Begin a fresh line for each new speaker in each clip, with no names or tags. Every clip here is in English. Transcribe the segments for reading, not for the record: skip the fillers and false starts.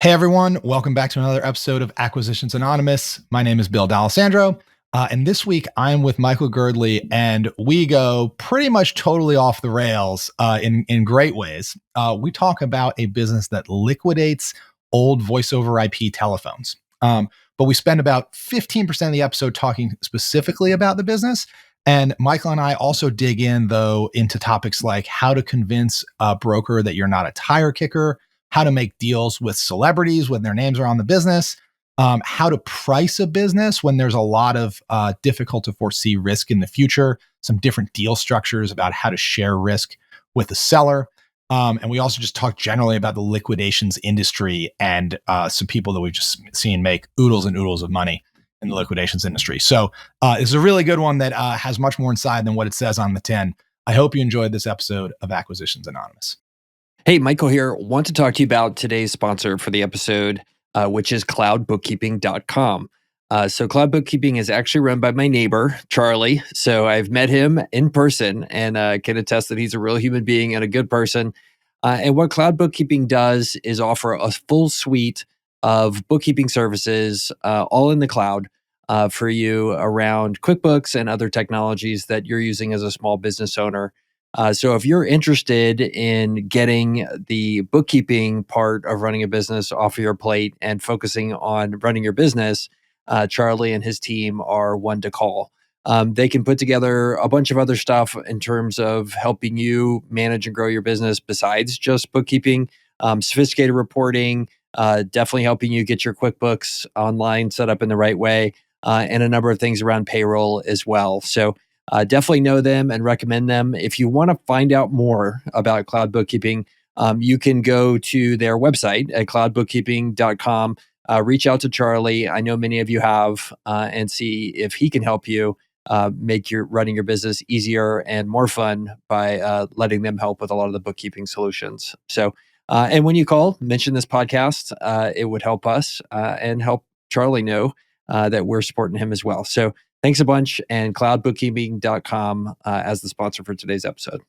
Hey everyone, welcome back to another episode of Acquisitions Anonymous. My name is Bill D'Alessandro, and this week I'm with Michael Girdley, and we go pretty much totally off the rails in great ways. We talk about a business that liquidates old voice over IP telephones, but we spend about 15% of the episode talking specifically about the business. And Michael and I also dig in, though, into topics like how to convince a broker that you're not a tire kicker, how to make deals with celebrities when their names are on the business, how to price a business when there's a lot of difficult to foresee risk in the future, some different deal structures about how to share risk with the seller. And we also just talk generally about the liquidations industry and some people that we've just seen make oodles and oodles of money in the liquidations industry. So it's a really good one that has much more inside than what it says on the tin. I hope you enjoyed this episode of Acquisitions Anonymous.
Hey, Michael here. Want to talk to you about today's sponsor for the episode, which is CloudBookkeeping.com. So CloudBookkeeping is actually run by my neighbor, Charlie. So I've met him in person and can attest that he's a real human being and a good person. And what CloudBookkeeping does is offer a full suite of bookkeeping services, all in the cloud, for you around QuickBooks and other technologies that you're using as a small business owner. So if you're interested in getting the bookkeeping part of running a business off of your plate and focusing on running your business, Charlie and his team are one to call. They can put together a bunch of other stuff in terms of helping you manage and grow your business besides just bookkeeping, sophisticated reporting, definitely helping you get your QuickBooks online set up in the right way, and a number of things around payroll as well. So definitely know them and recommend them. If you want to find out more about Cloud Bookkeeping, you can go to their website at cloudbookkeeping.com. Reach out to Charlie. I know many of you have, and see if he can help you make your running your business easier and more fun by letting them help with a lot of the bookkeeping solutions. So, and when you call, mention this podcast. It would help us and help Charlie know that we're supporting him as well. So thanks a bunch, and cloudbookkeeping.com as the sponsor for today's episode.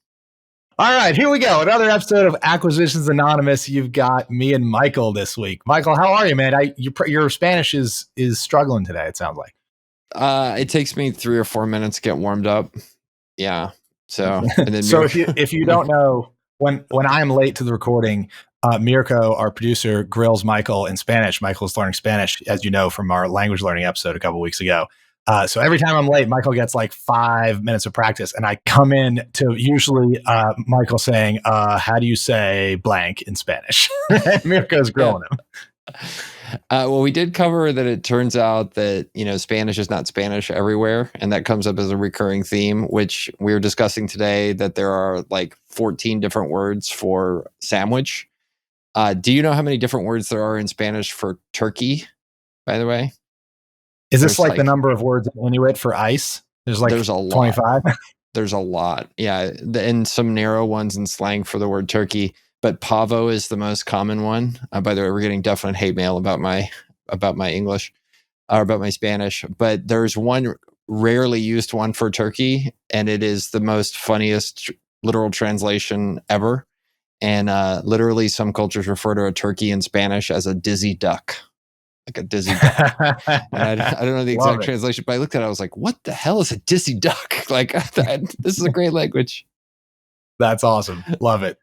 All right, here we go. Another episode of Acquisitions Anonymous. You've got me and Michael this week. Michael, how are you, man? Your Spanish is struggling today, it sounds like.
It takes me 3 or 4 minutes to get warmed up. Yeah. So, and then
so if you don't know, when I am late to the recording, Mirko, our producer, grills Michael in Spanish. Michael's learning Spanish, as you know, from our language learning episode a couple weeks ago. So every time I'm late, Michael gets like 5 minutes of practice, and I come in to usually Michael saying, how do you say blank in Spanish? Mirko's grilling him.
Well, we did cover that it turns out that, Spanish is not Spanish everywhere. And that comes up as a recurring theme, which we were discussing today, that there are like 14 different words for sandwich. Do you know how many different words there are in Spanish for turkey, by the way?
Is this like the number of words in Inuit for ice? There's a lot. 25?
There's a lot. Yeah. And some narrow ones in slang for the word turkey. But pavo is the most common one. By the way, we're getting definite hate mail about my English or about my Spanish. But there's one rarely used one for turkey, and it is the most funniest literal translation ever. And literally, some cultures refer to a turkey in Spanish as a dizzy duck. Like a dizzy duck. I don't know the exact translation, but I looked at it, I was like, what the hell is a dizzy duck? Like, this is a great language.
That's awesome. Love it.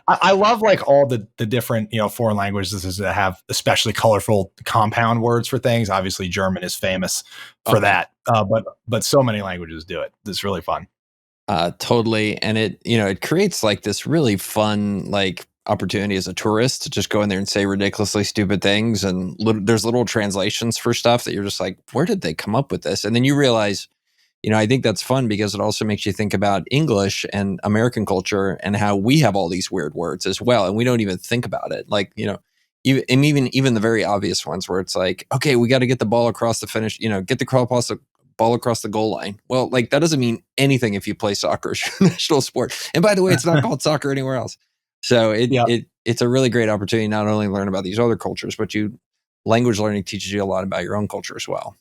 I love like all the different, foreign languages that have especially colorful compound words for things. Obviously, German is famous for that. But so many languages do it. It's really fun.
Totally. And it creates like this really fun, like, opportunity as a tourist to just go in there and say ridiculously stupid things. And there's little translations for stuff that you're just like, where did they come up with this? And then you realize, I think that's fun because it also makes you think about English and American culture and how we have all these weird words as well. And we don't even think about it. Like, even the very obvious ones where it's like, okay, we got to get the ball across the finish, get the ball across the goal line. Well, like that doesn't mean anything if you play soccer as your national sport. And by the way, it's not called soccer anywhere else. So it's a really great opportunity not only to learn about these other cultures, but language learning teaches you a lot about your own culture as well.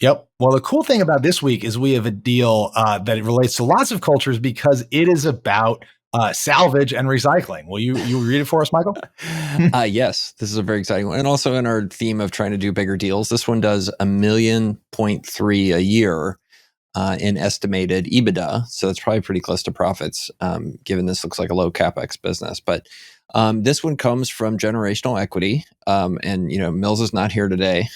Yep. Well, the cool thing about this week is we have a deal that relates to lots of cultures because it is about salvage and recycling. Will you read it for us, Michael?
Yes, this is a very exciting one. And also in our theme of trying to do bigger deals, this one does $1.3 million a year in estimated EBITDA. So it's probably pretty close to profits, given this looks like a low CapEx business. But this one comes from generational equity. And Mills is not here today.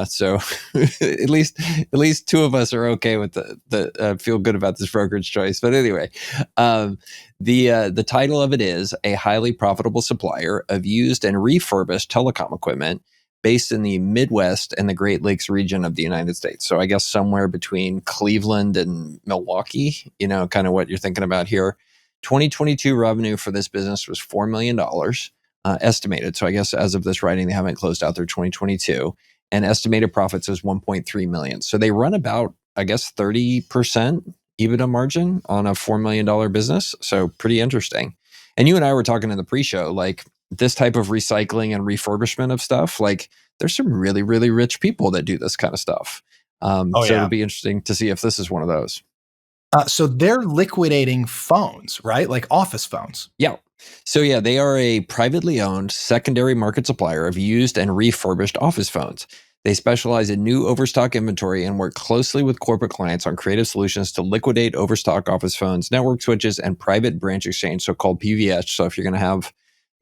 So at least two of us are okay with the feel good about this brokerage choice. But anyway, the title of it is a highly profitable supplier of used and refurbished telecom equipment based in the Midwest and the Great Lakes region of the United States. So I guess somewhere between Cleveland and Milwaukee, kind of what you're thinking about here. 2022 revenue for this business was $4 million estimated. So I guess as of this writing, they haven't closed out their 2022. And estimated profits is 1.3 million. So they run about, I guess, 30% EBITDA margin on a $4 million business. So pretty interesting. And you and I were talking in the pre-show, like, this type of recycling and refurbishment of stuff, like there's some really, really rich people that do this kind of stuff. It'll be interesting to see if this is one of those.
So they're liquidating phones, right? Like office phones.
Yeah. So yeah, they are a privately owned secondary market supplier of used and refurbished office phones. They specialize in new overstock inventory and work closely with corporate clients on creative solutions to liquidate overstock office phones, network switches, and private branch exchange, so-called PVS. So if you're going to have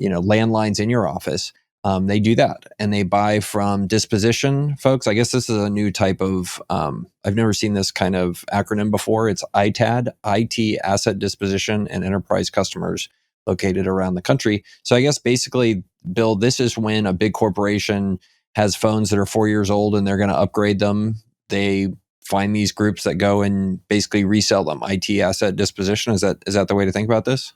landlines in your office, they do that. And they buy from disposition folks. I guess this is a new type of, I've never seen this kind of acronym before. It's ITAD, IT Asset Disposition and Enterprise Customers located around the country. So I guess basically, Bill, this is when a big corporation has phones that are 4 years old and they're going to upgrade them. They find these groups that go and basically resell them. IT Asset Disposition. Is that the way to think about this?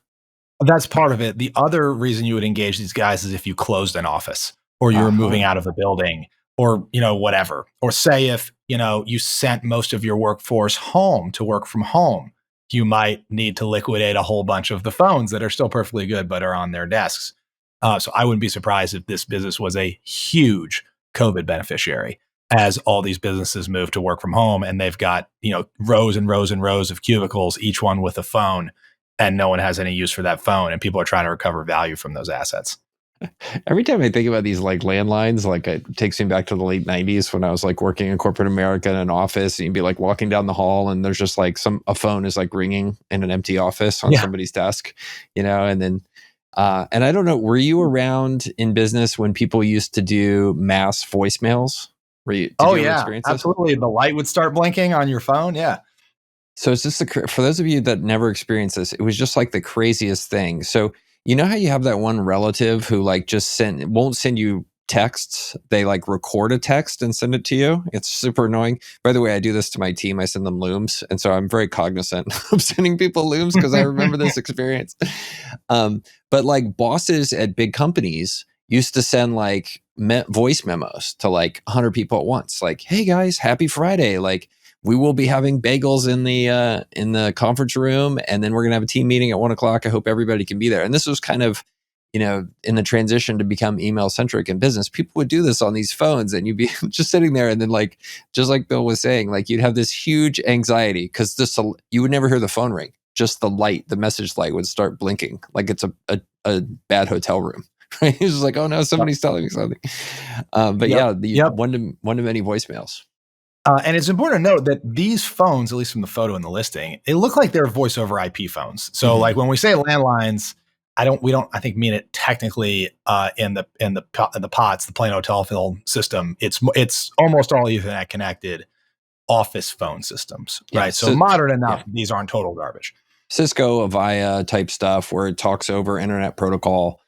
That's part of it. The other reason you would engage these guys is if you closed an office or you were moving out of a building or, whatever. Or say if, you sent most of your workforce home to work from home, you might need to liquidate a whole bunch of the phones that are still perfectly good but are on their desks. So I wouldn't be surprised if this business was a huge COVID beneficiary as all these businesses move to work from home and they've got, rows and rows and rows of cubicles, each one with a phone. And no one has any use for that phone, and people are trying to recover value from those assets.
Every time I think about these like landlines, like it takes me back to the late 90s when I was like working in corporate America in an office, and you'd be like walking down the hall and there's just like a phone is like ringing in an empty office on somebody's desk, and then and I don't know, were you around in business when people used to do mass voicemails? Did you ever experience this?
Absolutely. The light would start blinking on your phone. Yeah.
So it's just for those of you that never experienced this, it was just like the craziest thing. So you know how you have that one relative who like just won't send you texts. They like record a text and send it to you. It's super annoying. By the way, I do this to my team. I send them looms. And so I'm very cognizant of sending people looms because I remember this experience. But like bosses at big companies used to send like voice memos to like 100 people at once. Like, hey guys, happy Friday. Like, we will be having bagels in the conference room, and then we're gonna have a team meeting at 1:00. I hope everybody can be there. And this was kind of, in the transition to become email centric in business. People would do this on these phones, and you'd be just sitting there, and then like just like Bill was saying, like you'd have this huge anxiety because you would never hear the phone ring. Just the message light would start blinking like it's a bad hotel room. Right? It's just like, oh no, somebody's telling me something. One to many voicemails.
And it's important to note that these phones, at least from the photo in the listing, they look like they're voice over IP phones. So like when we say landlines, we don't I think mean it technically in the POTS, the Plano telephone system. It's almost all Ethernet connected office phone systems, right? So modern enough, these aren't total garbage.
Cisco, Avaya type stuff where it talks over internet protocol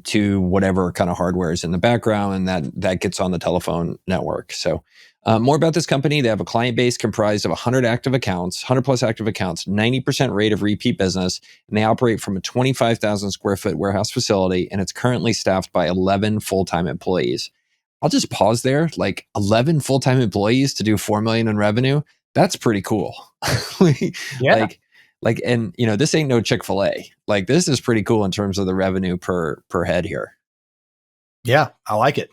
to whatever kind of hardware is in the background, and that gets on the telephone network. So more about this company. They have a client base comprised of 100 plus active accounts, 90% rate of repeat business, and they operate from a 25,000 square foot warehouse facility, and it's currently staffed by 11 full-time employees. I'll just pause there. Like 11 full-time employees to do $4 million in revenue. That's pretty cool. And this ain't no Chick-fil-A. Like this is pretty cool in terms of the revenue per head here.
Yeah, I like it.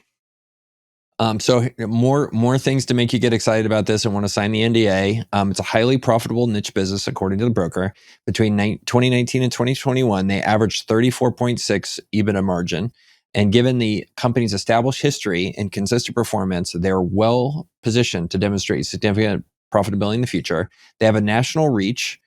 So more things to make you get excited about this and want to sign the NDA. It's a highly profitable niche business, according to the broker. Between 2019 and 2021, they averaged 34.6 EBITDA margin. And given the company's established history and consistent performance, they're well positioned to demonstrate significant profitability in the future. They have a national reach.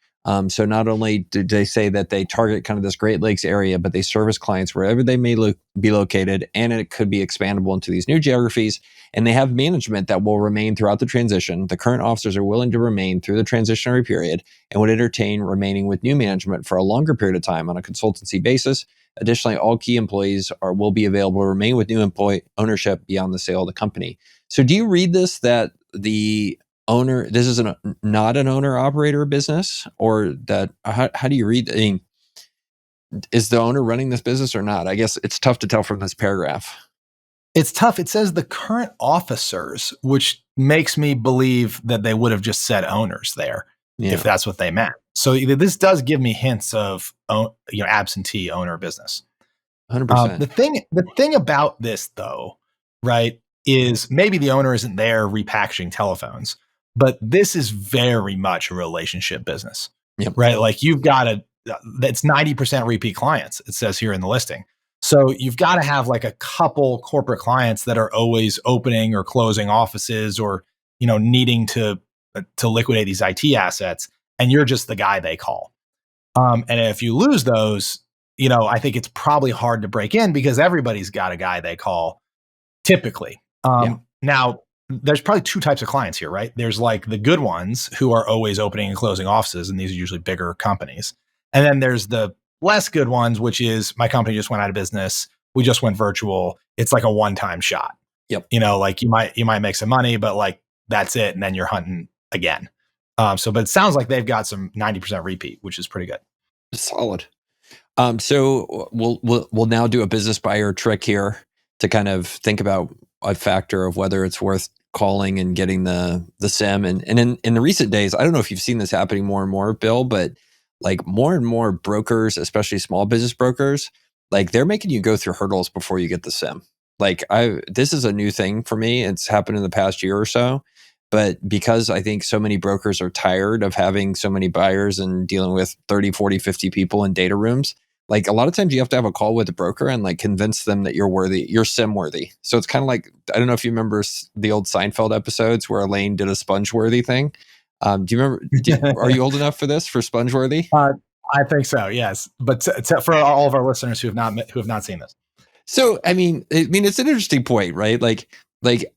So not only do they say that they target kind of this Great Lakes area, but they service clients wherever they may be located, and it could be expandable into these new geographies. And they have management that will remain throughout the transition. The current officers are willing to remain through the transitionary period and would entertain remaining with new management for a longer period of time on a consultancy basis. Additionally, all key employees will be available to remain with new employee ownership beyond the sale of the company. So do you read this that the owner, this is not an owner operator business, or that how do you read? I mean, is the owner running this business or not? I guess it's tough to tell from this paragraph.
It's tough. It says the current officers, which makes me believe that they would have just said owners there if that's what they meant. So this does give me hints of absentee owner business.
100%.
The thing about this, though, right, is maybe the owner isn't there repackaging telephones, but this is very much a relationship business, right? Like you've got that's 90% repeat clients, it says here in the listing. So you've got to have like a couple corporate clients that are always opening or closing offices or, needing to liquidate these IT assets, and you're just the guy they call. And if you lose those, I think it's probably hard to break in because everybody's got a guy they call typically. Now, there's probably two types of clients here, right? There's like the good ones who are always opening and closing offices, and these are usually bigger companies. And then there's the less good ones, which is my company just went out of business. We just went virtual. It's like a one-time shot. Like you might make some money, but like that's it. And then you're hunting again. But it sounds like they've got some 90% repeat, which is pretty good.
Solid. So we'll now do a business buyer trick here to kind of think about a factor of whether it's worth calling and getting the SIM. And in the recent days, I don't know if you've seen this happening more and more, Bill, but like more and more brokers, especially small business brokers, like they're making you go through hurdles before you get the SIM. Like this is a new thing for me. It's happened in the past year or so. But because I think so many brokers are tired of having so many buyers and dealing with 30, 40, 50 people in data rooms, like a lot of times you have to have a call with the broker and like convince them that you're SIM worthy. So it's kind of like, I don't know if you remember the old Seinfeld episodes where Elaine did a sponge worthy thing. Do you remember, are you old enough for this, for sponge worthy?
I think so, yes. But for all of our listeners who have not seen this.
So, I mean, it's an interesting point, right? Like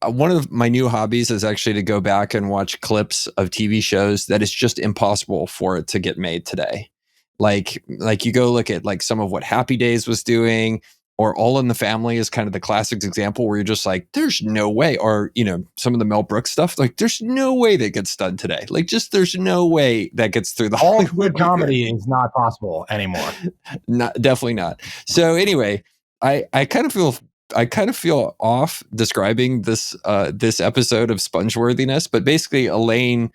one of my new hobbies is actually to go back and watch clips of TV shows that it's just impossible for it to get made today. Like you go look at like some of what Happy Days was doing, or All in the Family is kind of the classic example where you're just like, there's no way. Or, some of the Mel Brooks stuff, like there's no way that gets done today. Like just there's no way that gets through the
all good comedy is not possible anymore.
Definitely not. So anyway, I kind of feel off describing this episode of spongeworthiness, but basically Elaine,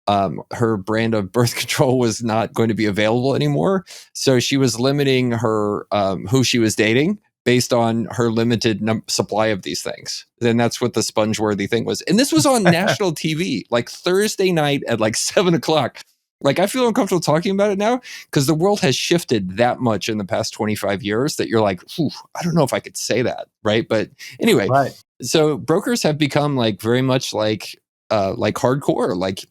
her brand of birth control was not going to be available anymore, so she was limiting her who she was dating based on her limited supply of these things. Then that's what the spongeworthy thing was, and this was on national TV, like Thursday night at like 7:00. Like I feel uncomfortable talking about it now because the world has shifted that much in the past 25 years that you're like, I don't know if I could say that, right? But anyway, So brokers have become like very much like hardcore. Like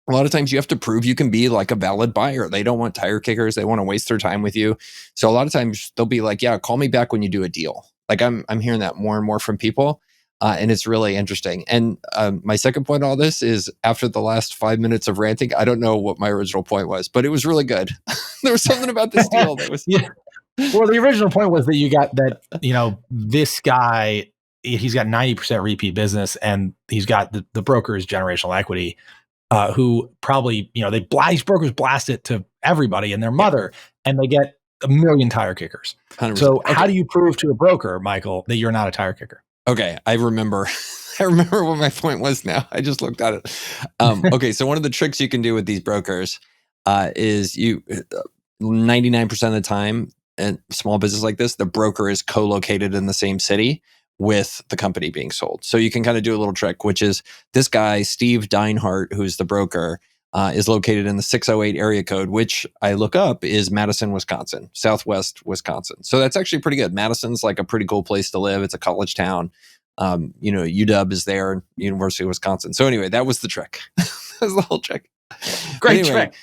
a lot of times you have to prove you can be like a valid buyer. They don't want tire kickers. They want to waste their time with you. So a lot of times they'll be like, yeah, call me back when you do a deal. Like I'm hearing that more and more from people. And it's really interesting. And my second point on all this is after the last 5 minutes of ranting, I don't know what my original point was, but it was really good. There was something about this deal that was...
Yeah. Well, the original point was that you got that, this guy, he's got 90% repeat business, and he's got the broker's generational equity, who probably, these brokers blast it to everybody and their mother, and they get a million tire kickers. 100%. So how do you prove to a broker, Michael, that you're not a tire kicker?
Okay, I remember. I remember what my point was now. I just looked at it. Okay, so one of the tricks you can do with these brokers is 99% of the time, in small business like this, the broker is co-located in the same city, with the company being sold. So you can kind of do a little trick, which is this guy, Steve Deinhardt, who's the broker, is located in the 608 area code, which I look up is Madison, Wisconsin, Southwest Wisconsin. So that's actually pretty good. Madison's like a pretty cool place to live. It's a college town. UW is there, University of Wisconsin. So anyway, that was the trick. That was the whole trick.
Great trick.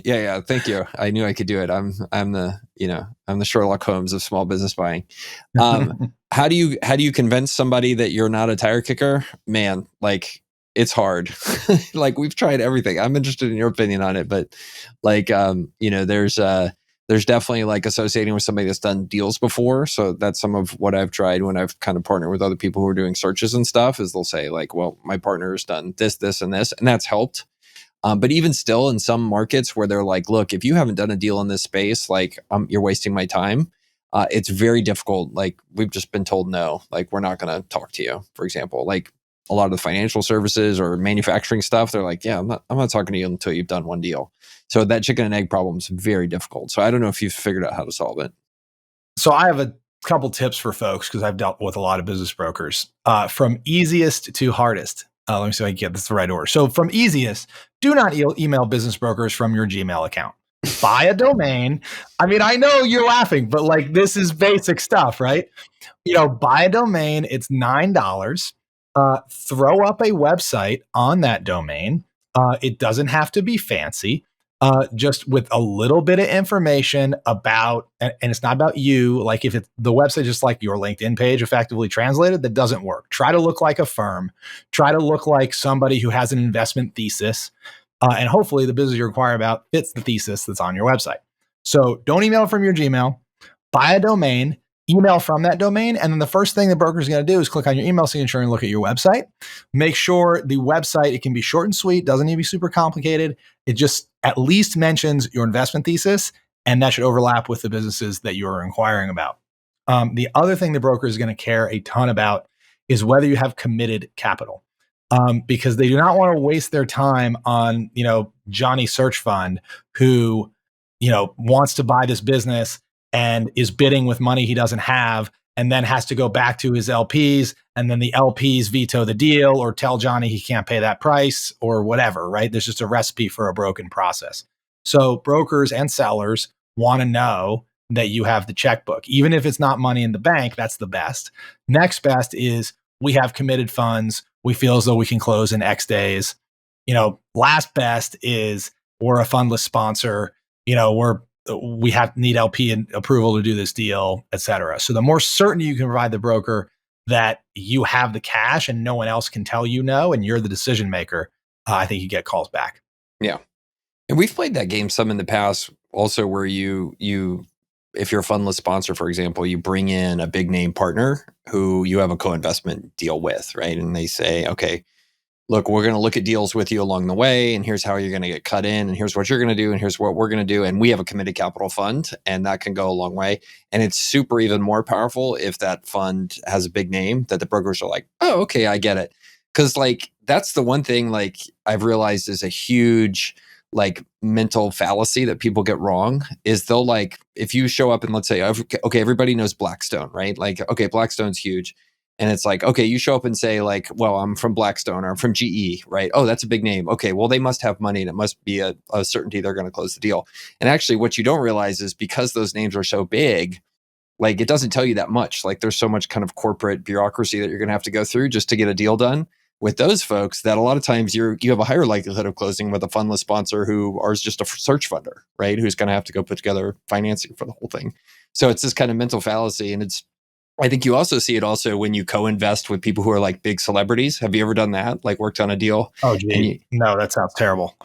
Yeah. Thank you. I knew I could do it. I'm the Sherlock Holmes of small business buying. How do you convince somebody that you're not a tire kicker? Man, like it's hard. Like we've tried everything. I'm interested in your opinion on it, but like there's definitely like associating with somebody that's done deals before. So that's some of what I've tried when I've kind of partnered with other people who are doing searches and stuff. Is they'll say like, well, my partner has done this, and this, and that's helped. But even still, in some markets where they're like, look, if you haven't done a deal in this space, like you're wasting my time. It's very difficult. Like we've just been told no, like we're not going to talk to you, for example. Like a lot of the financial services or manufacturing stuff, they're like, yeah, I'm not talking to you until you've done one deal. So that chicken and egg problem is very difficult. So I don't know if you've figured out how to solve it.
So I have a couple tips for folks because I've dealt with a lot of business brokers from easiest to hardest. Let me see if I can get this the right order. So from easiest, do not email business brokers from your Gmail account. Buy a domain. I mean, I know you're laughing, but like this is basic stuff, right? Buy a domain. It's $9. Throw up a website on that domain. It doesn't have to be fancy. Just with a little bit of information about, and it's not about you. Like if it's the website, just like your LinkedIn page, effectively translated, that doesn't work. Try to look like a firm. Try to look like somebody who has an investment thesis. And hopefully the business you inquire about fits the thesis that's on your website. So don't email from your Gmail. Buy a domain. Email from that domain. And then the first thing the broker is going to do is click on your email signature and look at your website. Make sure the website, it can be short and sweet, doesn't need to be super complicated. It just at least mentions your investment thesis, and that should overlap with the businesses that you're inquiring about. The other thing the broker is going to care a ton about is whether you have committed capital, because they do not want to waste their time on, Johnny Search Fund who, wants to buy this business and is bidding with money he doesn't have, and then has to go back to his LPs, and then the LPs veto the deal or tell Johnny he can't pay that price or whatever, right? There's just a recipe for a broken process. So brokers and sellers want to know that you have the checkbook. Even if it's not money in the bank, that's the best. Next best is we have committed funds. We feel as though we can close in X days. Last best is we're a fundless sponsor. We need LP approval to do this deal, et cetera. So the more certainty you can provide the broker that you have the cash and no one else can tell you no, and you're the decision maker, I think you get calls back.
Yeah. And we've played that game some in the past also where you if you're a fundless sponsor, for example, you bring in a big name partner who you have a co-investment deal with, right? And they say, okay, look, we're going to look at deals with you along the way, and here's how you're going to get cut in, and here's what you're going to do, and here's what we're going to do. And we have a committed capital fund, and that can go a long way. And it's super even more powerful if that fund has a big name that the brokers are like, oh, okay, I get it. Because like, that's the one thing like I've realized is a huge like mental fallacy that people get wrong is they'll like, if you show up and let's say, okay, everybody knows Blackstone, right? Like, okay, Blackstone's huge. And it's like, okay, you show up and say like, well, I'm from Blackstone or I'm from GE, right? Oh, that's a big name. Okay, well, they must have money and it must be a certainty they're going to close the deal. And actually what you don't realize is because those names are so big, like it doesn't tell you that much. Like there's so much kind of corporate bureaucracy that you're going to have to go through just to get a deal done with those folks that a lot of times you have a higher likelihood of closing with a fundless sponsor who is just a search funder, right? Who's going to have to go put together financing for the whole thing. So it's this kind of mental fallacy. And I think you also see it also when you co-invest with people who are like big celebrities. Have you ever done that? Like worked on a deal?
Oh, gee. No, that sounds terrible.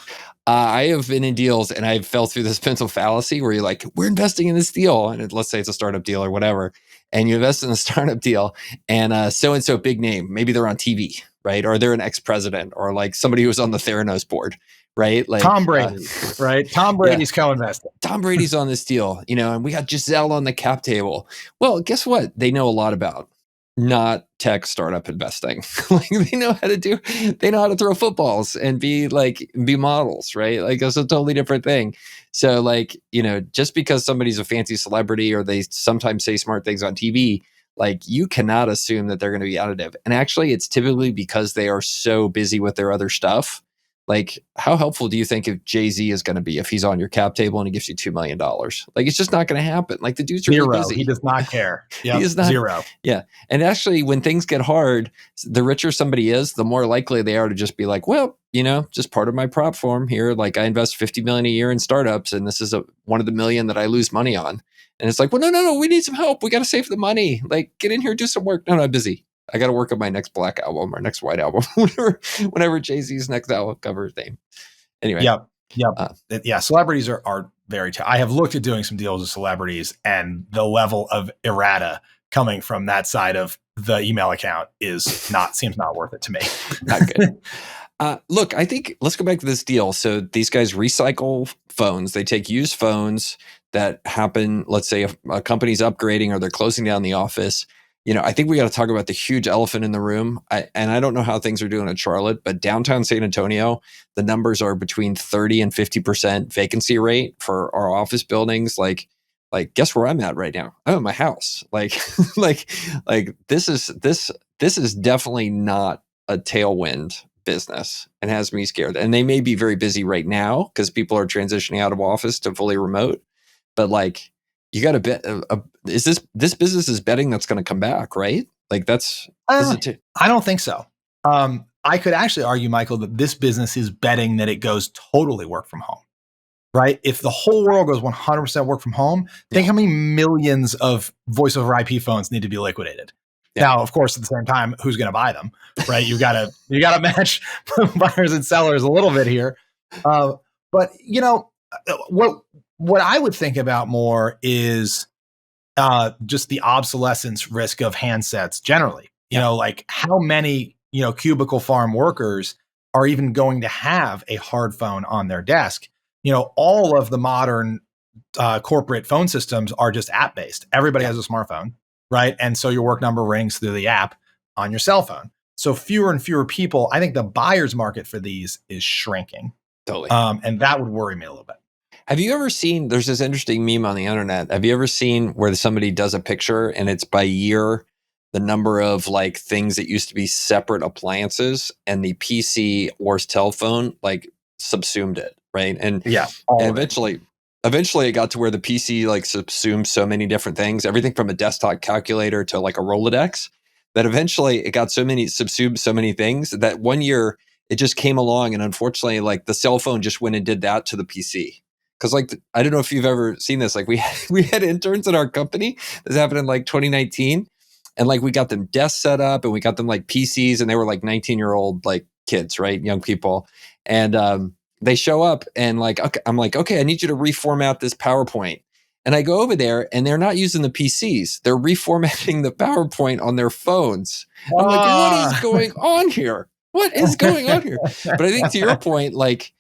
I have been in deals and I fell through this mental fallacy where you're like, we're investing in this deal. And let's say it's a startup deal or whatever. And you invest in a startup deal and so-and-so big name, maybe they're on TV, right? Or they're an ex-president or like somebody who was on the Theranos board, right? Like
Tom Brady, right? Tom Brady's co-investing.
Tom Brady's on this deal, and we got Giselle on the cap table. Well, guess what? They know a lot about not tech startup investing. Like they know how to throw footballs and be models, right? Like it's a totally different thing. So like, just because somebody's a fancy celebrity or they sometimes say smart things on TV, like you cannot assume that they're going to be additive. And actually, it's typically because they are so busy with their other stuff. Like, how helpful do you think if Jay-Z is going to be if he's on your cap table and he gives you $2 million? Like, it's just not going to happen. Like, the dude's really
Zero.
busy.
He does not care.
He
Yep.
is not.
Zero.
Yeah. And actually, when things get hard, the richer somebody is, the more likely they are to just be like, well, just part of my prop form here. Like, I invest $50 million a year in startups, and this is one of the million that I lose money on. And it's like, well, no, we need some help. We got to save the money. Like, get in here, do some work. No, I'm busy. I got to work on my next Black album or next White album, whenever Jay-Z's next album cover his name. Anyway.
Yep. Celebrities are very, I have looked at doing some deals with celebrities, and the level of errata coming from that side of the email account seems not worth it to me.
Not good. Look, I think let's go back to this deal. So these guys recycle phones. They take used phones that happen. Let's say a company's upgrading or they're closing down the office. I think we got to talk about the huge elephant in the room. And I don't know how things are doing in Charlotte, but downtown San Antonio, the numbers are between 30 and 50% vacancy rate for our office buildings. Like guess where I'm at right now? I'm at my house. Like this is definitely not a tailwind business and has me scared. And they may be very busy right now because people are transitioning out of office to fully remote. But like, you got to bet. Is this business is betting that's going to come back, right? Like
I don't think so. I could actually argue, Michael, that this business is betting that it goes totally work from home, right? If the whole world goes 100% work from home, think how many millions of voice over IP phones need to be liquidated. Yeah. Now, of course, at the same time, who's going to buy them, right? You got to match buyers and sellers a little bit here. But what I would think about more is just the obsolescence risk of handsets generally. Like how many cubicle farm workers are even going to have a hard phone on their desk? All of the modern corporate phone systems are just app based. Everybody has a smartphone, right? And so your work number rings through the app on your cell phone. So fewer and fewer people. I think the buyer's market for these is shrinking.
Totally.
And that would worry me a little bit.
Have you ever seen, there's this interesting meme on the internet. Have you ever seen where somebody does a picture and it's by year, the number of like things that used to be separate appliances, and the PC or telephone like subsumed it, right? And eventually it got to where the PC like subsumed so many different things, everything from a desktop calculator to like a Rolodex, that eventually it got subsumed so many things that one year it just came along, and unfortunately like the cell phone just went and did that to the PC. Because like, I don't know if you've ever seen this. Like we had interns in our company. This happened in like 2019. And like we got them desks set up and we got them like PCs, and they were like 19-year-old like kids, right? Young people. And they show up and like, okay, I'm like, okay, I need you to reformat this PowerPoint. And I go over there and they're not using the PCs. They're reformatting the PowerPoint on their phones. I'm like, what is going on here? What is going on here? But I think to your point, like,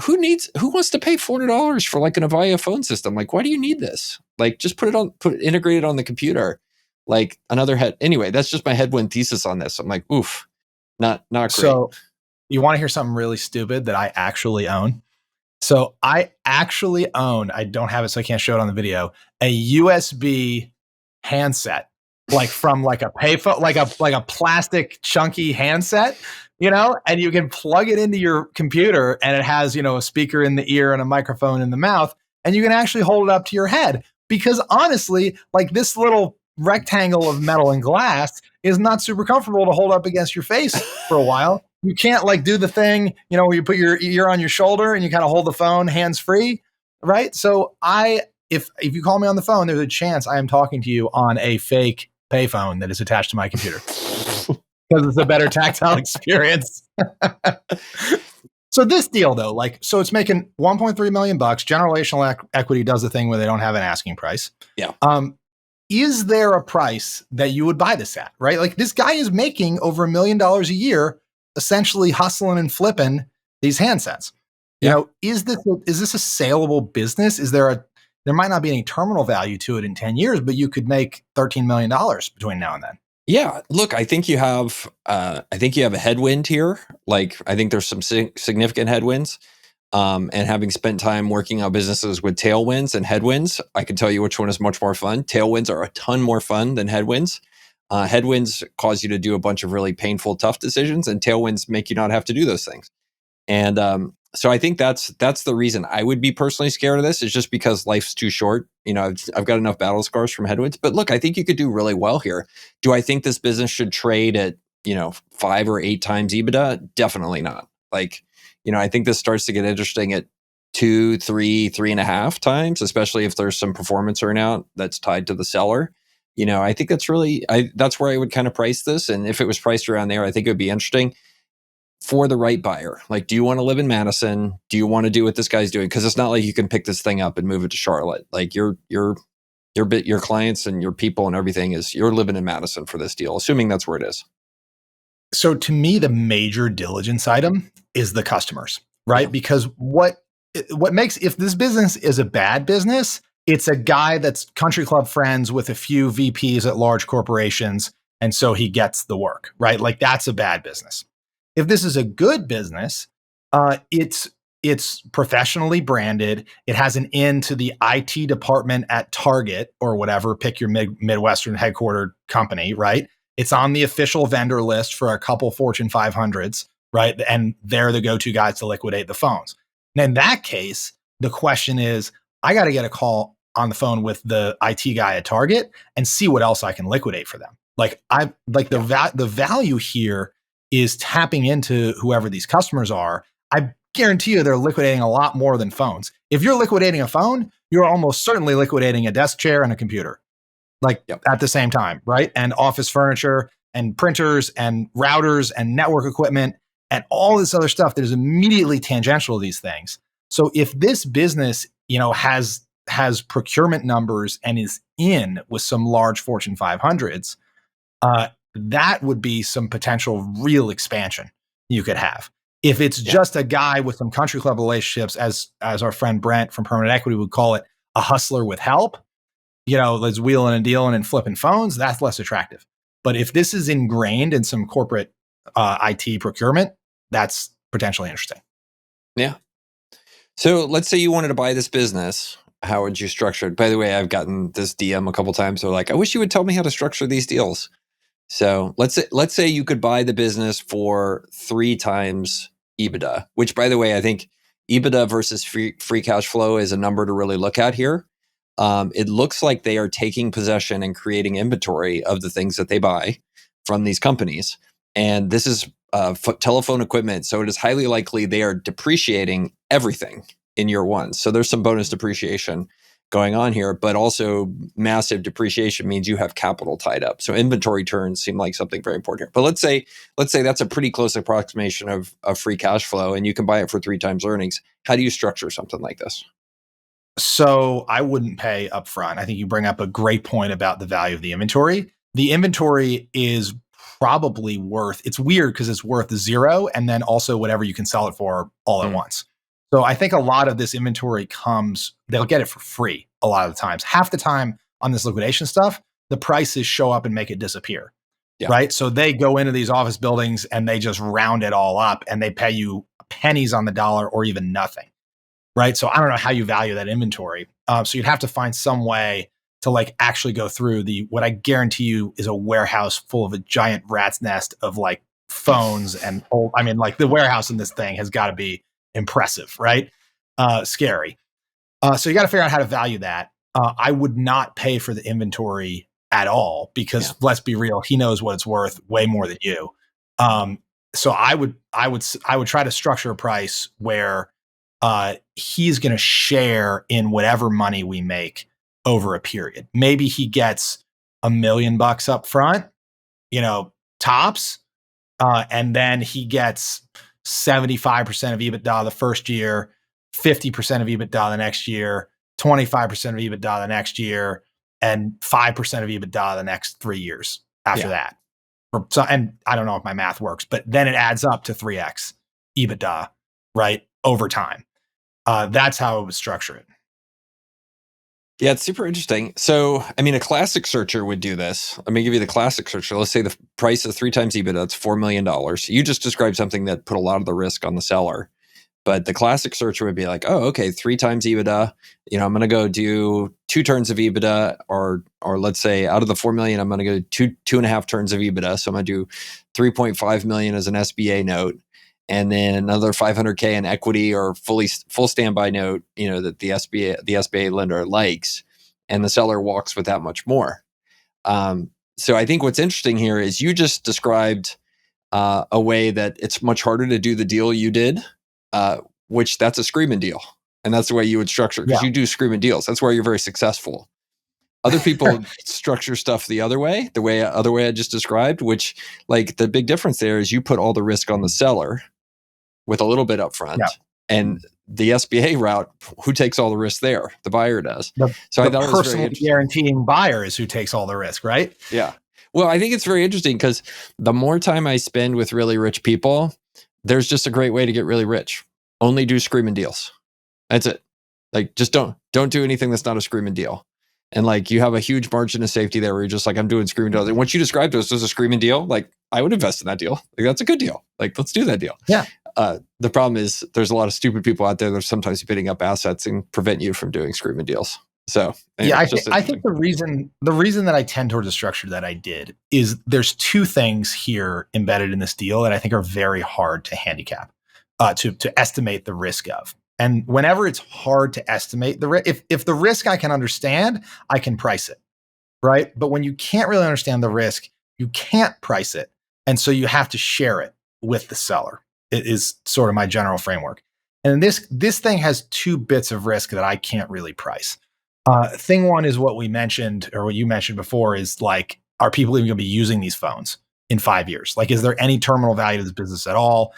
who wants to pay $400 for like an Avaya phone system? Like, why do you need this? Like, just integrate it on the computer. Like anyway, that's just my headwind thesis on this. I'm like, oof, not great.
So you want to hear something really stupid that I actually own? So I actually own, I don't have it, so I can't show it on the video, a USB handset, like from like a payphone, like a plastic chunky handset. And you can plug it into your computer, and it has, a speaker in the ear and a microphone in the mouth, and you can actually hold it up to your head. Because honestly, like this little rectangle of metal and glass is not super comfortable to hold up against your face for a while. You can't like do the thing, where you put your ear on your shoulder and you kind of hold the phone hands free, right? So if you call me on the phone, there's a chance I am talking to you on a fake payphone that is attached to my computer. Because it's a better tactile experience. So this deal though, so it's making $1.3 million. Generational equity does the thing where they don't have an asking price.
Yeah.
Is there a price that you would buy this at, right? Like this guy is making over $1 million a year, essentially hustling and flipping these handsets. Is this a saleable business? There might not be any terminal value to it in 10 years, but you could make $13 million between now and then.
Yeah, look, I think you have a headwind here. Like, I think there's some significant headwinds. And having spent time working on businesses with tailwinds and headwinds, I can tell you which one is much more fun. Tailwinds are a ton more fun than headwinds. Headwinds cause you to do a bunch of really painful, tough decisions, and tailwinds make you not have to do those things. And so I think that's the reason I would be personally scared of this, is just because life's too short. I've got enough battle scars from headwinds. But look, I think you could do really well here. Do I think this business should trade at 5 or 8 times EBITDA? Definitely not. I think this starts to get interesting at 2, 3, 3.5 times, especially if there's some performance earnout that's tied to the seller. I think that's that's where I would kind of price this. And if it was priced around there, I think it would be interesting for the right buyer. Do you want to live in Madison? Do you want to do what this guy's doing? Because it's not like you can pick this thing up and move it to Charlotte. Your clients and your people and everything you're living in Madison for this deal, assuming that's where it is.
So to me, the major diligence item is the customers, right? Yeah. Because what makes, if this business is a bad business, it's a guy that's country club friends with a few VPs at large corporations, and so he gets the work, right? That's a bad business. If this is a good business, it's professionally branded. It has an in to the IT department at Target or whatever, pick your Midwestern headquartered company, right? It's on the official vendor list for a couple Fortune 500s, right? And they're the go-to guys to liquidate the phones. And in that case, the question is, I got to get a call on the phone with the IT guy at Target and see what else I can liquidate for them. The value here is tapping into whoever these customers are. I guarantee you they're liquidating a lot more than phones. If you're liquidating a phone, you're almost certainly liquidating a desk chair and a computer. At the same time, right? And office furniture and printers and routers and network equipment and all this other stuff that is immediately tangential to these things. So if this business, has procurement numbers and is in with some large Fortune 500s, that would be some potential real expansion you could have. If it's just a guy with some country club relationships, as our friend Brent from Permanent Equity would call it, a hustler with help, that's wheeling and dealing and flipping phones, that's less attractive. But if this is ingrained in some corporate IT procurement, that's potentially interesting.
Yeah. So let's say you wanted to buy this business. How would you structure it? By the way, I've gotten this DM a couple times. They're like, I wish you would tell me how to structure these deals. So let's say you could buy the business for 3 times EBITDA, which, by the way, I think EBITDA versus free cash flow is a number to really look at here. It looks like they are taking possession and creating inventory of the things that they buy from these companies. And this is telephone equipment. So it is highly likely they are depreciating everything in year 1. So there's some bonus depreciation going on here, but also massive depreciation means you have capital tied up. So inventory turns seem like something very important here. But let's say that's a pretty close approximation of free cash flow, and you can buy it for 3 times earnings. How do you structure something like this?
So I wouldn't pay upfront. I think you bring up a great point about the value of the inventory. The inventory is probably worth, it's weird because it's worth 0 and then also whatever you can sell it for all at once. So I think a lot of this inventory they'll get it for free a lot of the times. Half the time on this liquidation stuff, the prices show up and make it disappear, right? So they go into these office buildings and they just round it all up and they pay you pennies on the dollar or even nothing, right? So I don't know how you value that inventory. So you'd have to find some way to actually go through what I guarantee you is a warehouse full of a giant rat's nest of phones and the warehouse in this thing has got to be impressive, right? Scary. So you got to figure out how to value that. I would not pay for the inventory at all because let's be real, he knows what it's worth way more than you. So I would try to structure a price where he's going to share in whatever money we make over a period. Maybe he gets $1 million up front, tops, and then he gets 75% of EBITDA the first year, 50% of EBITDA the next year, 25% of EBITDA the next year, and 5% of EBITDA the next 3 years after that. And I don't know if my math works, but then it adds up to 3x EBITDA, right, over time. That's how I would structure it.
Yeah, it's super interesting. So, a classic searcher would do this. Let me give you the classic searcher. Let's say the price is 3 times EBITDA. That's $4 million. You just described something that put a lot of the risk on the seller. But the classic searcher would be like, oh, okay, 3 times EBITDA. I'm going to go do 2 turns of EBITDA, or let's say out of the 4 million, I'm going to go 2.5 turns of EBITDA. So I'm going to do 3.5 million as an SBA note, and then another 500K in equity or full standby note, that the SBA lender likes, and the seller walks with that much more. So I think what's interesting here is you just described a way that it's much harder to do the deal you did, which that's a screaming deal. And that's the way you would structure, because you do screaming deals. That's where you're very successful. Other people structure stuff the other way I just described, which, like, the big difference there is you put all the risk on the seller with a little bit up front. And the SBA route, who takes all the risk there? The buyer does.
So I thought personally guaranteeing buyer is who takes all the risk, right?
Yeah. Well, I think it's very interesting because the more time I spend with really rich people, there's just a great way to get really rich. Only do screaming deals. That's it. Like, just don't do anything that's not a screaming deal. And like, you have a huge margin of safety there where you're just like, I'm doing screaming deals. And what you described to us as a screaming deal, like, I would invest in that deal. Like, that's a good deal. Like, let's do that deal.
Yeah.
The problem is there's a lot of stupid people out there that are sometimes bidding up assets and prevent you from doing screaming deals. So anyway,
I think the reason that I tend towards the structure that I did is there's 2 things here embedded in this deal that I think are very hard to handicap, to estimate the risk of. And whenever it's hard to estimate the risk, if the risk I can understand, I can price it, right? But when you can't really understand the risk, you can't price it, and so you have to share it with the seller. It is sort of my general framework. And this thing has 2 bits of risk that I can't really price. Thing one is what we mentioned, or what you mentioned before, is like, are people even going to be using these phones in 5 years? Like, is there any terminal value to this business at all?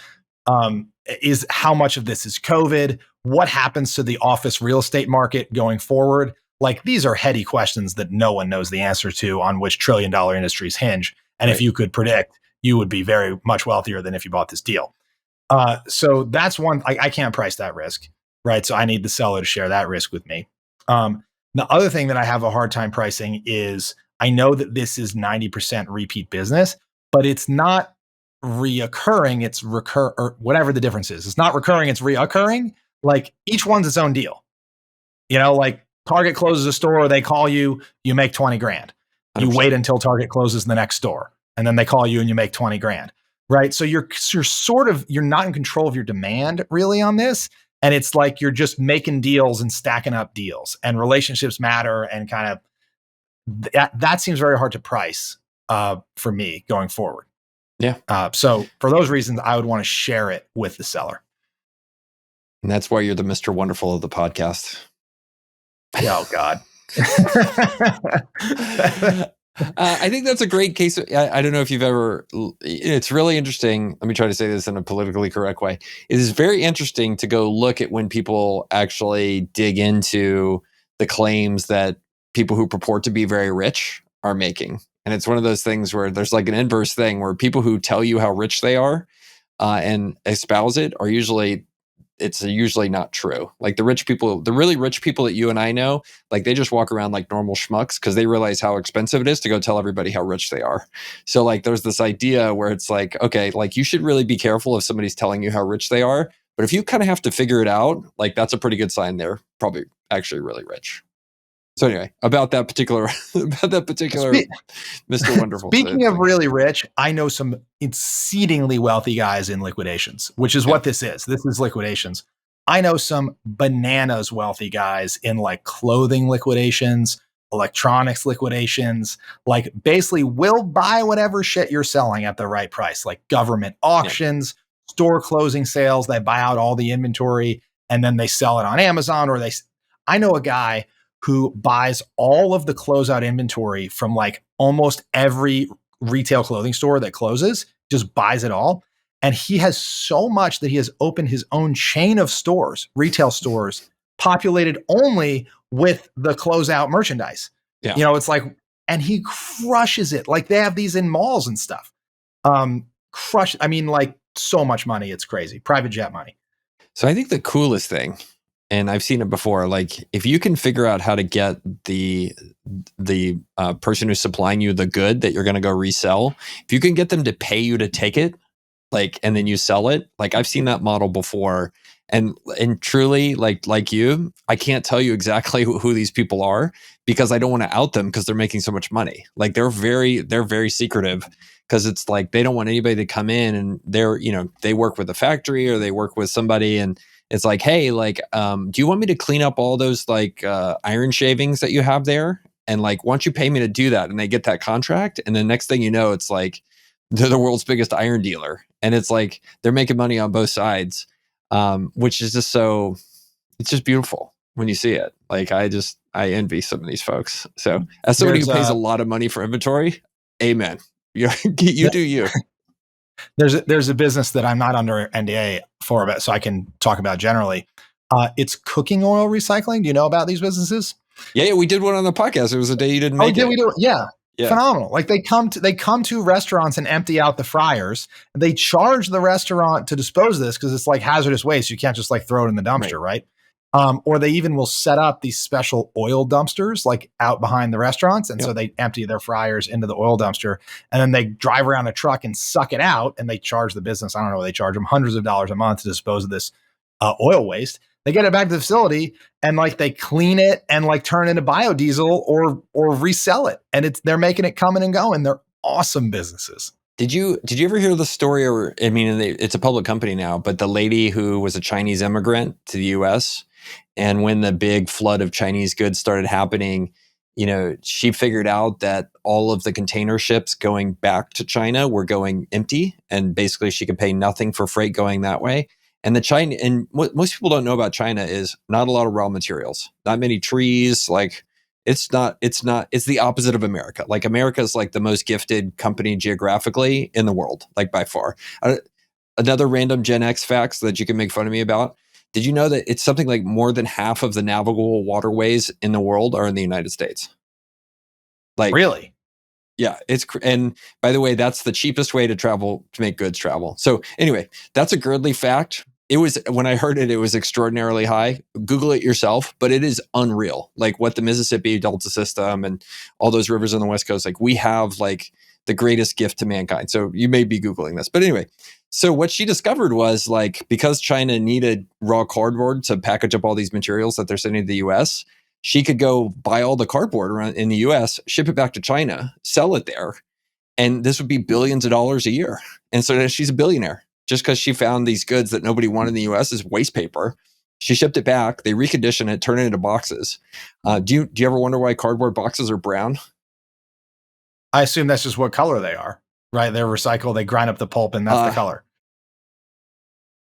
Is how much of this is COVID? What happens to the office real estate market going forward? Like, these are heady questions that no one knows the answer to, on which trillion-dollar industries hinge. And if you could predict, you would be very much wealthier than if you bought this deal. So that's one. I can't price that risk, right? So I need the seller to share that risk with me. The other thing that I have a hard time pricing is, I know that this is 90% repeat business, but it's not reoccurring. It's or whatever the difference is. It's not recurring. It's reoccurring. Like, each one's its own deal. Like, Target closes a store, they call you, you make 20 grand. You 100%. Wait until Target closes the next store, and then they call you and you make 20 grand. Right. So you're not in control of your demand really on this. And it's like, you're just making deals and stacking up deals, and relationships matter, and kind of that seems very hard to price for me going forward.
Yeah.
So for those reasons, I would want to share it with the seller.
And that's why you're the Mr. Wonderful of the podcast.
Oh, God.
I think that's a great case. I don't know if you've ever, it's really interesting. Let me try to say this in a politically correct way. It is very interesting to go look at when people actually dig into the claims that people who purport to be very rich are making. And it's one of those things where there's like an inverse thing where people who tell you how rich they are and espouse it are usually not true. Like, the really rich people that you and I know, like, they just walk around like normal schmucks because they realize how expensive it is to go tell everybody how rich they are. So like, there's this idea where it's like, okay, like, you should really be careful if somebody's telling you how rich they are. But if you kind of have to figure it out, like, that's a pretty good sign they're probably actually really rich. So anyway, about that particular Mr. Wonderful.
Speaking of really rich, I know some exceedingly wealthy guys in liquidations, which is what this is. This is liquidations. I know some bananas wealthy guys in like clothing liquidations, electronics liquidations, like basically will buy whatever shit you're selling at the right price, like government auctions, store closing sales. They buy out all the inventory and then they sell it on Amazon, or I know a guy who buys all of the closeout inventory from like almost every retail clothing store that closes, just buys it all. And he has so much that he has opened his own chain of stores, retail stores, populated only with the closeout merchandise.
Yeah.
It's like, and he crushes it. Like, they have these in malls and stuff. I mean, like, so much money. It's crazy. Private jet money.
So I think the coolest thing, and I've seen it before, like, if you can figure out how to get the person who's supplying you the good that you're going to go resell, if you can get them to pay you to take it, like, and then you sell it, like, I've seen that model before, And truly, like you, I can't tell you exactly who these people are because I don't want to out them because they're making so much money. Like they're very secretive because it's like they don't want anybody to come in and they work with a factory or they work with somebody and it's like, hey, like, do you want me to clean up all those like iron shavings that you have there? And like, why don't you pay me to do that? And they get that contract. And the next thing you know, it's like they're the world's biggest iron dealer. And it's like they're making money on both sides, which is just it's just beautiful when you see it. Like I envy some of these folks. So as somebody who pays a lot of money for inventory, amen. You do you.
There's a business that I'm not under NDA for, but so I can talk about generally. It's cooking oil recycling. Do you know about these businesses?
Yeah, we did one on the podcast. It was a day you didn't make it.
We do. Yeah. Phenomenal. Like they come to restaurants and empty out the fryers. And they charge the restaurant to dispose of this because it's like hazardous waste. You can't just like throw it in the dumpster, right? Or they even will set up these special oil dumpsters like out behind the restaurants. And so they empty their fryers into the oil dumpster and then they drive around a truck and suck it out and they charge the business. I don't know, they charge them hundreds of dollars a month to dispose of this oil waste. They get it back to the facility and like they clean it and like turn it into biodiesel or resell it. And they're making it coming and going. They're awesome businesses.
Did you ever hear the story? Or I mean, it's a public company now, but the lady who was a Chinese immigrant to the U.S. and when the big flood of Chinese goods started happening, she figured out that all of the container ships going back to China were going empty, and basically she could pay nothing for freight going that way. And what most people don't know about China is not a lot of raw materials, not many trees. Like it's the opposite of America. Like America is like the most gifted company geographically in the world, like by far. Another random Gen X facts that you can make fun of me about. Did you know that it's something like more than half of the navigable waterways in the world are in the United States? Like
really?
Yeah, and by the way, that's the cheapest way to travel, to make goods travel. So anyway, that's a Girdley fact. It was, when I heard it, it was extraordinarily high. Google it yourself, but it is unreal. Like what the Mississippi Delta system and all those rivers on the West Coast, like we have like the greatest gift to mankind. So you may be Googling this, but anyway. So what she discovered was like, because China needed raw cardboard to package up all these materials that they're sending to the US, she could go buy all the cardboard around in the US, ship it back to China, sell it there. And this would be billions of dollars a year. And so she's a billionaire just because she found these goods that nobody wanted in the US as waste paper. She shipped it back. They reconditioned it, turned it into boxes. Do you ever wonder why cardboard boxes are brown?
I assume that's just what color they are, right? They're recycled. They grind up the pulp and that's the color.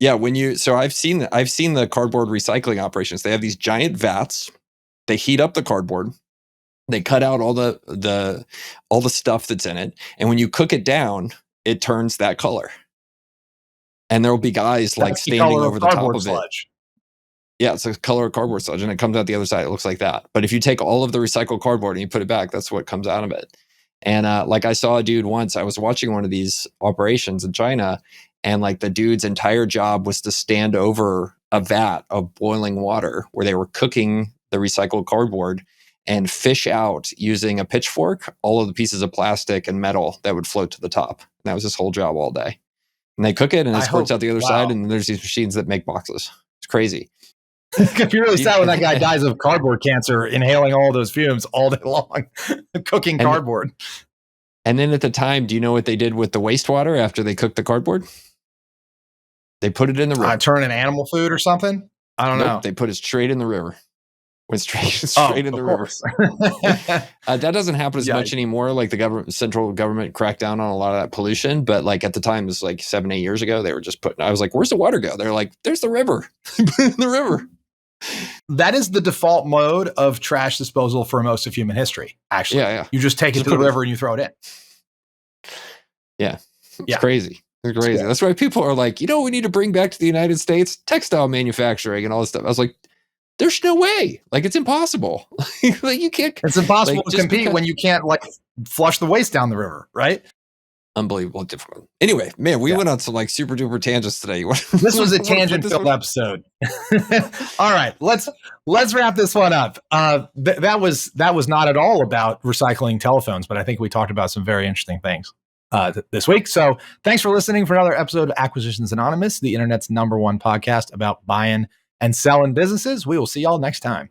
Yeah. So I've seen the cardboard recycling operations. They have these giant vats. They heat up the cardboard. They cut out all the stuff that's in it. And when you cook it down, it turns that color. And there will be guys like standing over the top of
sludge.
It. Yeah, it's the color of cardboard sludge, and it comes out the other side. It looks like that. But if you take all of the recycled cardboard and you put it back, that's what comes out of it. And like I saw a dude once, I was watching one of these operations in China, and like the dude's entire job was to stand over a vat of boiling water where they were cooking the recycled cardboard and fish out using a pitchfork all of the pieces of plastic and metal that would float to the top. And that was his whole job all day. And they cook it and it squirts out the other side, and there's these machines that make boxes. It's crazy.
It'd be really sad when that guy dies of cardboard cancer, inhaling all those fumes all day long, cooking cardboard.
And then at the time, do you know what they did with the wastewater after they cooked the cardboard? They put it in the river.
Turn in animal food or something? I don't know.
They put it straight in the river. Went straight in the river. That doesn't happen as much anymore. Like the central government cracked down on a lot of that pollution, but like at the time, it was like 7-8 years ago. They were just I was like, "Where's the water go?" They're like, "There's the river." Put it in the river.
That is the default mode of trash disposal for most of human history. Actually,
yeah.
You just take it to the river and you throw it in.
Yeah, it's crazy. It's crazy. That's why people are like, we need to bring back to the United States textile manufacturing and all this stuff. I was like, there's no way. Like, it's impossible. Like, you can't.
It's impossible to compete when you can't like flush the waste down the river, right?
Unbelievable difficult. Anyway, man, we went on some like super duper tangents today.
This was a tangent-filled episode. All right, let's wrap this one up. That was not at all about recycling telephones, but I think we talked about some very interesting things. this week. So thanks for listening for another episode of Acquisitions Anonymous, the internet's #1 podcast about buying and selling businesses. We will see y'all next time.